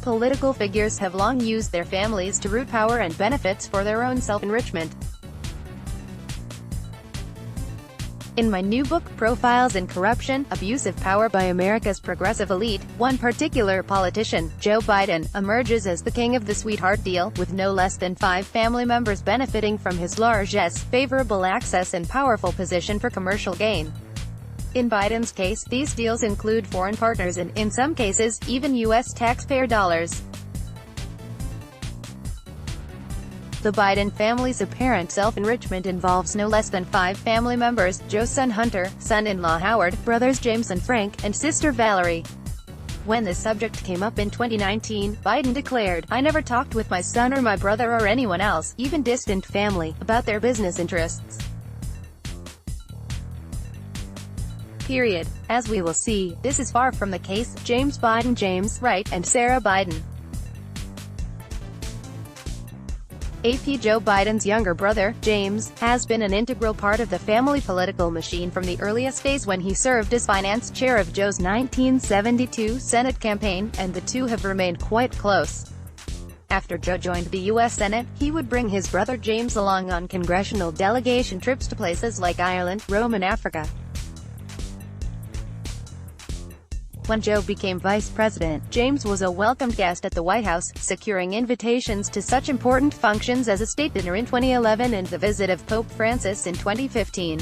Political figures have long used their families to root power and benefits for their own self-enrichment. In my new book, Profiles in Corruption, Abuse of Power by America's Progressive Elite, one particular politician, Joe Biden, emerges as the king of the sweetheart deal, with no less than 5 family members benefiting from his largesse, favorable access and powerful position for commercial gain. In Biden's case, these deals include foreign partners and, in some cases, even U.S. taxpayer dollars. The Biden family's apparent self-enrichment involves no less than 5 family members: Joe's son Hunter, son-in-law Howard, brothers James and Frank, and sister Valerie. When the subject came up in 2019, Biden declared, "I never talked with my son or my brother or anyone else, even distant family, about their business interests. Period." As we will see, this is far from the case. James Biden, James, Wright, and Sarah Biden. AP Joe Biden's younger brother, James, has been an integral part of the family political machine from the earliest days when he served as finance chair of Joe's 1972 Senate campaign, and the two have remained quite close. After Joe joined the U.S. Senate, he would bring his brother James along on congressional delegation trips to places like Ireland, Rome and Africa. When Joe became vice president, James was a welcomed guest at the White House, securing invitations to such important functions as a state dinner in 2011 and the visit of Pope Francis in 2015.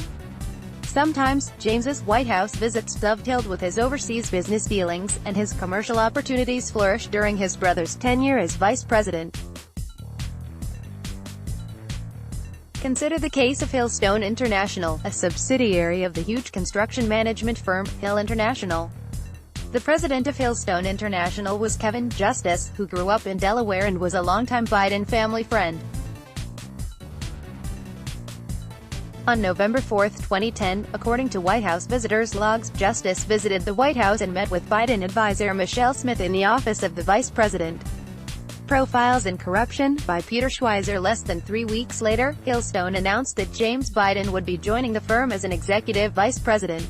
Sometimes, James's White House visits dovetailed with his overseas business dealings, and his commercial opportunities flourished during his brother's tenure as vice president. Consider the case of Hillstone International, a subsidiary of the huge construction management firm, Hill International. The president of Hillstone International was Kevin Justice, who grew up in Delaware and was a longtime Biden family friend. On November 4, 2010, according to White House visitors' logs, Justice visited the White House and met with Biden advisor Michelle Smith in the office of the vice president. Profiles in Corruption, by Peter Schweizer. Less than 3 weeks later, Hillstone announced that James Biden would be joining the firm as an executive vice president.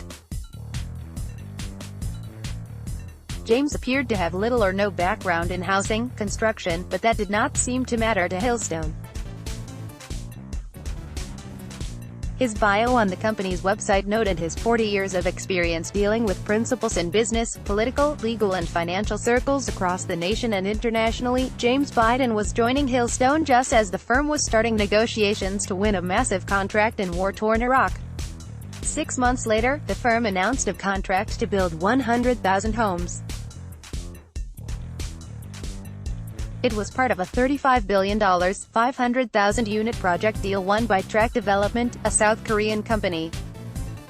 James appeared to have little or no background in housing, construction, but that did not seem to matter to Hillstone. His bio on the company's website noted his 40 years of experience dealing with principals in business, political, legal and financial circles across the nation and internationally. James Biden was joining Hillstone just as the firm was starting negotiations to win a massive contract in war-torn Iraq. 6 months later, the firm announced a contract to build 100,000 homes. It was part of a $35 billion, 500,000-unit project deal won by Track Development, a South Korean company.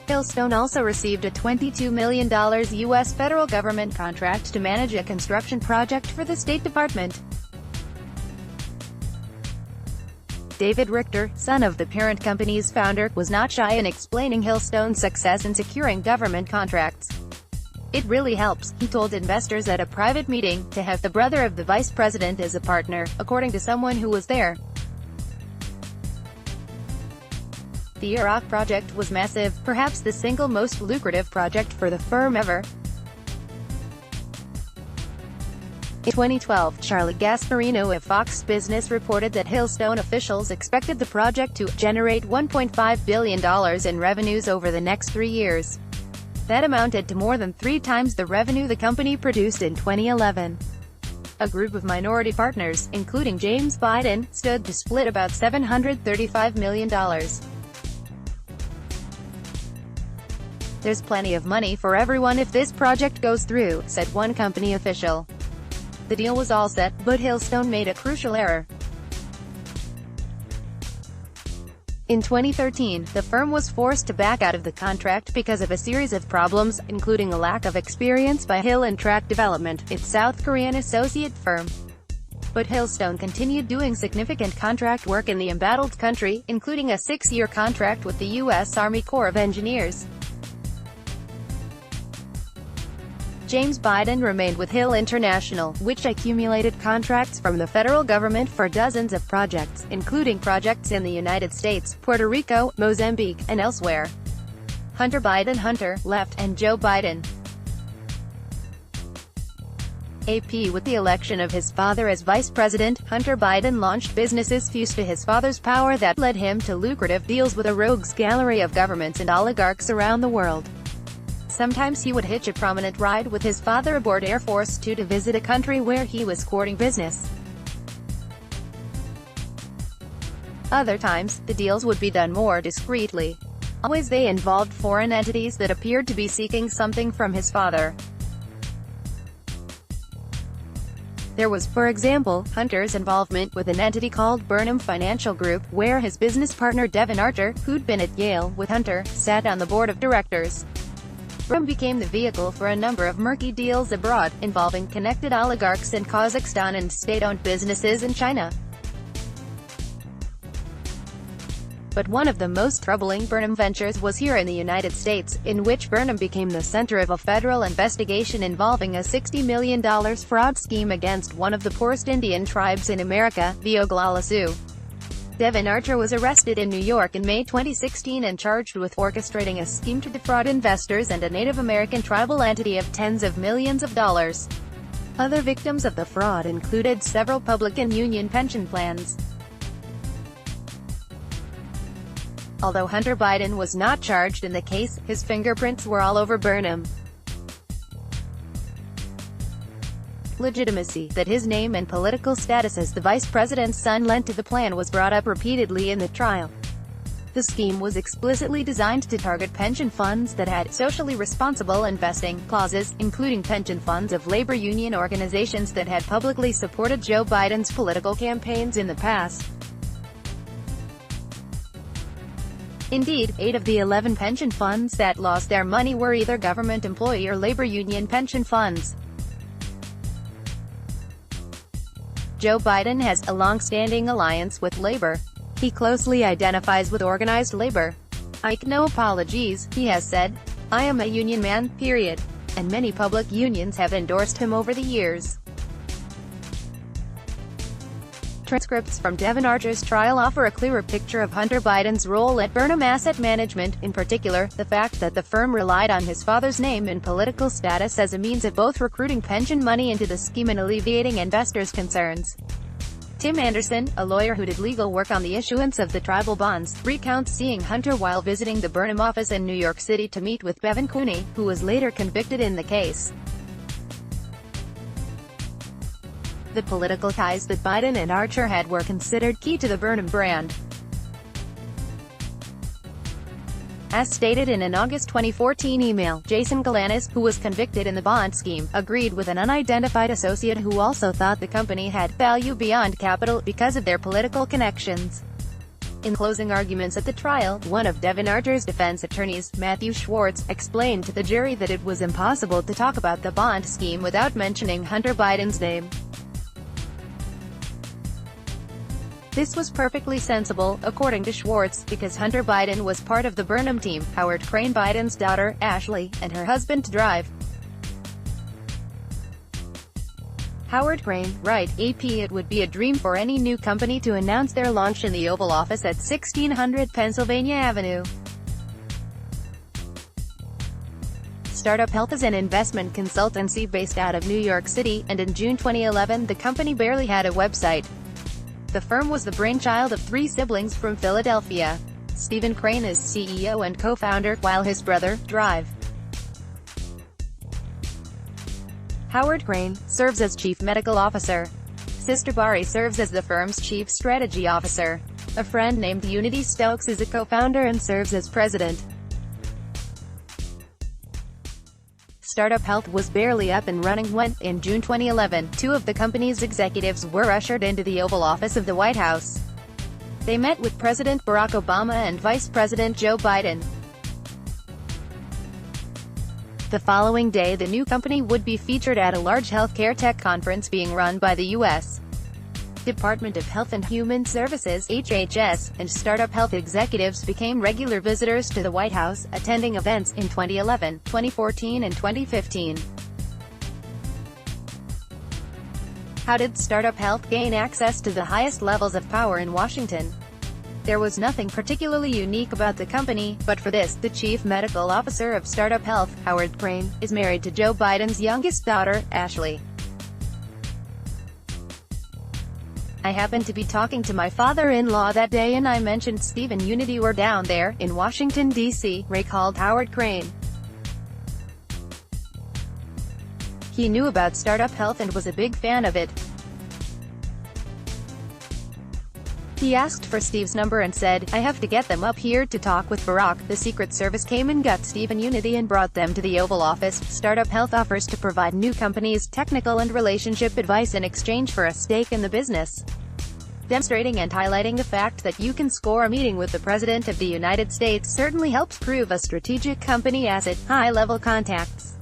Hillstone also received a $22 million U.S. federal government contract to manage a construction project for the State Department. David Richter, son of the parent company's founder, was not shy in explaining Hillstone's success in securing government contracts. "It really helps," he told investors at a private meeting, "to have the brother of the vice president as a partner," according to someone who was there. The Iraq project was massive, perhaps the single most lucrative project for the firm ever. In 2012, Charlie Gasparino of Fox Business reported that Hillstone officials expected the project to generate $1.5 billion in revenues over the next 3 years. That amounted to more than 3 times the revenue the company produced in 2011. A group of minority partners, including James Biden, stood to split about $735 million. "There's plenty of money for everyone if this project goes through," said one company official. The deal was all set, but Hillstone made a crucial error. In 2013, the firm was forced to back out of the contract because of a series of problems, including a lack of experience by Hill and Track Development, its South Korean associate firm. But Hillstone continued doing significant contract work in the embattled country, including a 6-year contract with the U.S. Army Corps of Engineers. James Biden remained with Hill International, which accumulated contracts from the federal government for dozens of projects, including projects in the United States, Puerto Rico, Mozambique, and elsewhere. Hunter Biden left, and Joe Biden. AP. With the election of his father as vice president, Hunter Biden launched businesses fused to his father's power that led him to lucrative deals with a rogues gallery of governments and oligarchs around the world. Sometimes he would hitch a prominent ride with his father aboard Air Force Two to visit a country where he was courting business. Other times, the deals would be done more discreetly. Always they involved foreign entities that appeared to be seeking something from his father. There was, for example, Hunter's involvement with an entity called Burnham Financial Group, where his business partner Devon Archer, who'd been at Yale with Hunter, sat on the board of directors. Burnham became the vehicle for a number of murky deals abroad, involving connected oligarchs in Kazakhstan and state-owned businesses in China. But one of the most troubling Burnham ventures was here in the United States, in which Burnham became the center of a federal investigation involving a $60 million fraud scheme against one of the poorest Indian tribes in America, the Oglala Sioux. Devon Archer was arrested in New York in May 2016 and charged with orchestrating a scheme to defraud investors and a Native American tribal entity of tens of millions of dollars. Other victims of the fraud included several public and union pension plans. Although Hunter Biden was not charged in the case, his fingerprints were all over Burnham. Legitimacy that his name and political status as the vice president's son lent to the plan was brought up repeatedly in the trial. The scheme was explicitly designed to target pension funds that had socially responsible investing clauses, including pension funds of labor union organizations that had publicly supported Joe Biden's political campaigns in the past. Indeed, 8 of the 11 pension funds that lost their money were either government employee or labor union pension funds. Joe Biden has a long-standing alliance with labor. He closely identifies with organized labor. "I make no apologies," he has said. "I am a union man, period." And many public unions have endorsed him over the years. Transcripts from Devon Archer's trial offer a clearer picture of Hunter Biden's role at Burnham Asset Management, in particular, the fact that the firm relied on his father's name and political status as a means of both recruiting pension money into the scheme and alleviating investors' concerns. Tim Anderson, a lawyer who did legal work on the issuance of the tribal bonds, recounts seeing Hunter while visiting the Burnham office in New York City to meet with Bevan Cooney, who was later convicted in the case. The political ties that Biden and Archer had were considered key to the Burnham brand. As stated in an August 2014 email, Jason Galanis, who was convicted in the bond scheme, agreed with an unidentified associate who also thought the company had value beyond capital because of their political connections. In closing arguments at the trial, one of Devon Archer's defense attorneys, Matthew Schwartz, explained to the jury that it was impossible to talk about the bond scheme without mentioning Hunter Biden's name. This was perfectly sensible, according to Schwartz, because Hunter Biden was part of the Burnham team. Howard Crane, Biden's daughter, Ashley, and her husband drive. Howard Crane, right, AP. It would be a dream for any new company to announce their launch in the Oval Office at 1600 Pennsylvania Avenue. Startup Health is an investment consultancy based out of New York City, and in June 2011 the company barely had a website. The firm was the brainchild of 3 siblings from Philadelphia. Stephen Crane is CEO and co-founder, while his brother, Drive. Howard Crane, serves as Chief Medical Officer. Sister Bari serves as the firm's Chief Strategy Officer. A friend named Unity Stokes is a co-founder and serves as President. Startup Health was barely up and running when, in June 2011, 2 of the company's executives were ushered into the Oval Office of the White House. They met with President Barack Obama and Vice President Joe Biden. The following day the new company would be featured at a large healthcare tech conference being run by the U.S. Department of Health and Human Services (HHS), and Startup Health executives became regular visitors to the White House, attending events in 2011, 2014 and 2015. How did Startup Health gain access to the highest levels of power in Washington? There was nothing particularly unique about the company, but for this, the Chief Medical Officer of Startup Health, Howard Crane, is married to Joe Biden's youngest daughter, Ashley. I happened to be talking to my father-in-law that day and I mentioned Steve and Unity were down there, in Washington, D.C., recalled Howard Crane. He knew about Startup Health and was a big fan of it. He asked for Steve's number and said, "I have to get them up here to talk with Barack." The Secret Service came and got Steve and Unity and brought them to the Oval Office. Startup Health offers to provide new companies technical and relationship advice in exchange for a stake in the business, demonstrating and highlighting the fact that you can score a meeting with the President of the United States certainly helps prove a strategic company asset. High-level contacts.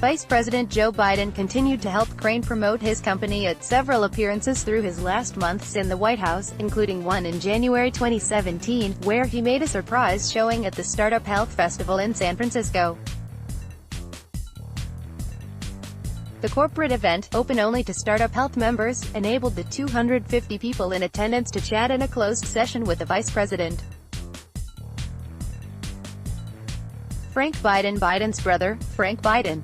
Vice President Joe Biden continued to help Crane promote his company at several appearances through his last months in the White House, including one in January 2017, where he made a surprise showing at the Startup Health Festival in San Francisco. The corporate event, open only to Startup Health members, enabled the 250 people in attendance to chat in a closed session with the Vice President. Frank Biden, Biden's brother, Frank Biden.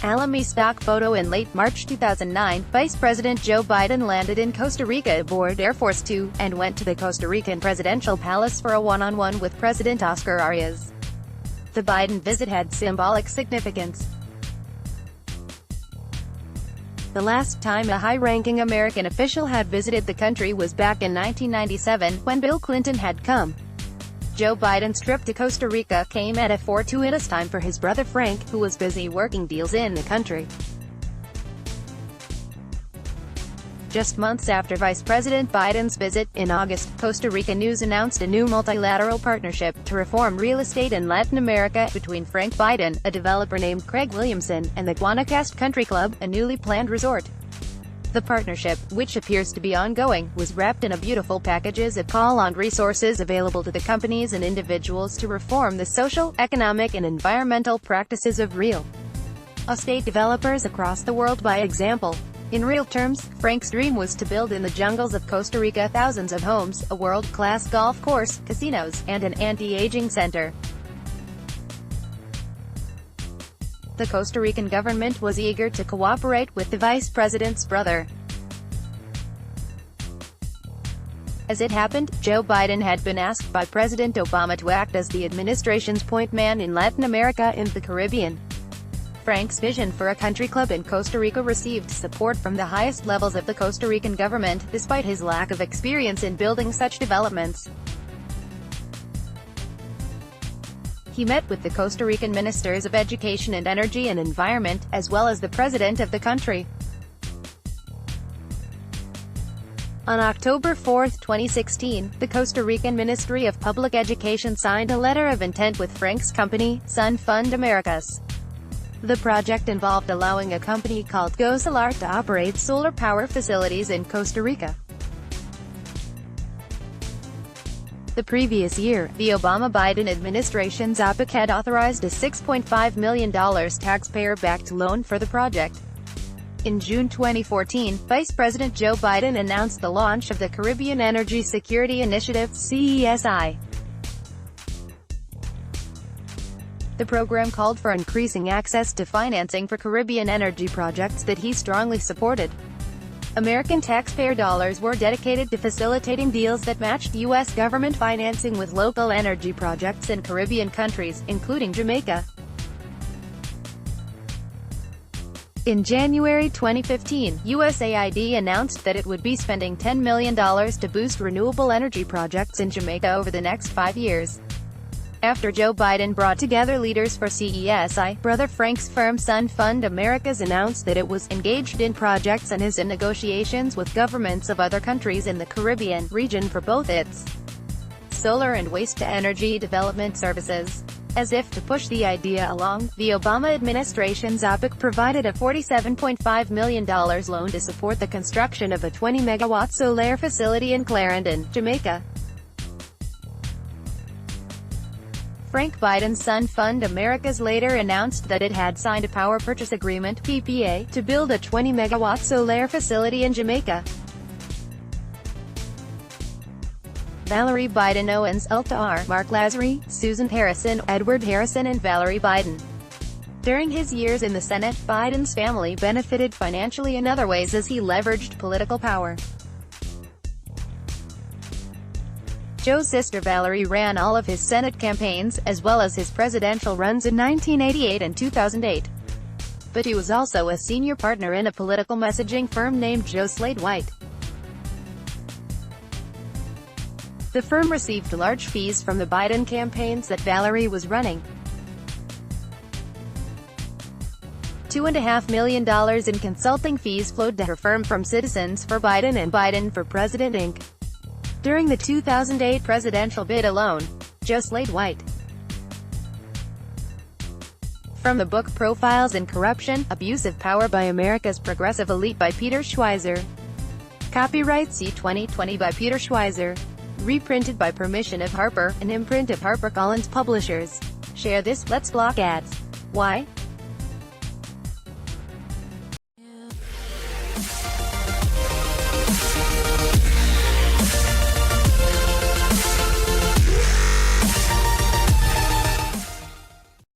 Alamy stock photo. In late March 2009, Vice President Joe Biden landed in Costa Rica aboard Air Force Two, and went to the Costa Rican presidential palace for a one-on-one with President Oscar Arias. The Biden visit had symbolic significance. The last time a high-ranking American official had visited the country was back in 1997, when Bill Clinton had come. Joe Biden's trip to Costa Rica came at a fortuitous time for his brother Frank, who was busy working deals in the country. Just months after Vice President Biden's visit, in August, Costa Rica News announced a new multilateral partnership to reform real estate in Latin America, between Frank Biden, a developer named Craig Williamson, and the Guanacaste Country Club, a newly planned resort. The partnership, which appears to be ongoing, was wrapped in a beautiful packages that call on resources available to the companies and individuals to reform the social, economic and environmental practices of real estate developers across the world. By example, in real terms, Frank's dream was to build in the jungles of Costa Rica thousands of homes, a world-class golf course, casinos, and an anti-aging center. The Costa Rican government was eager to cooperate with the vice president's brother. As it happened, Joe Biden had been asked by President Obama to act as the administration's point man in Latin America and the Caribbean. Frank's vision for a country club in Costa Rica received support from the highest levels of the Costa Rican government, despite his lack of experience in building such developments. He met with the Costa Rican ministers of Education and Energy and Environment, as well as the president of the country. On October 4, 2016, the Costa Rican Ministry of Public Education signed a letter of intent with Frank's company, Sun Fund Americas. The project involved allowing a company called Go Solar to operate solar power facilities in Costa Rica. The previous year, the Obama-Biden administration's OPEC had authorized a $6.5 million taxpayer-backed loan for the project. In June 2014, Vice President Joe Biden announced the launch of the Caribbean Energy Security Initiative, CESI. The program called for increasing access to financing for Caribbean energy projects that he strongly supported. American taxpayer dollars were dedicated to facilitating deals that matched U.S. government financing with local energy projects in Caribbean countries, including Jamaica. In January 2015, USAID announced that it would be spending $10 million to boost renewable energy projects in Jamaica over the next 5 years. After Joe Biden brought together leaders for CESI, brother Frank's firm Sun Fund Americas announced that it was engaged in projects and is in negotiations with governments of other countries in the Caribbean region for both its solar and waste-to-energy development services. As if to push the idea along, the Obama administration's OPEC provided a $47.5 million loan to support the construction of a 20-megawatt solar facility in Clarendon, Jamaica. Frank Biden's Sun Fund Americas later announced that it had signed a power purchase agreement (PPA) to build a 20-megawatt solar facility in Jamaica. Valerie Biden owns Ulta R. Mark Lazary, Susan Harrison, Edward Harrison and Valerie Biden. During his years in the Senate, Biden's family benefited financially in other ways as he leveraged political power. Joe's sister Valerie ran all of his Senate campaigns, as well as his presidential runs in 1988 and 2008. But he was also a senior partner in a political messaging firm named Joe Slade White. The firm received large fees from the Biden campaigns that Valerie was running. $2.5 million in consulting fees flowed to her firm from Citizens for Biden and Biden for President Inc. During the 2008 presidential bid alone. Joe Slade White. From the book Profiles in Corruption, Abuse of Power by America's Progressive Elite by Peter Schweizer. Copyright C 2020 by Peter Schweizer. Reprinted by permission of Harper, an imprint of HarperCollins Publishers. Share this, let's block ads. Why?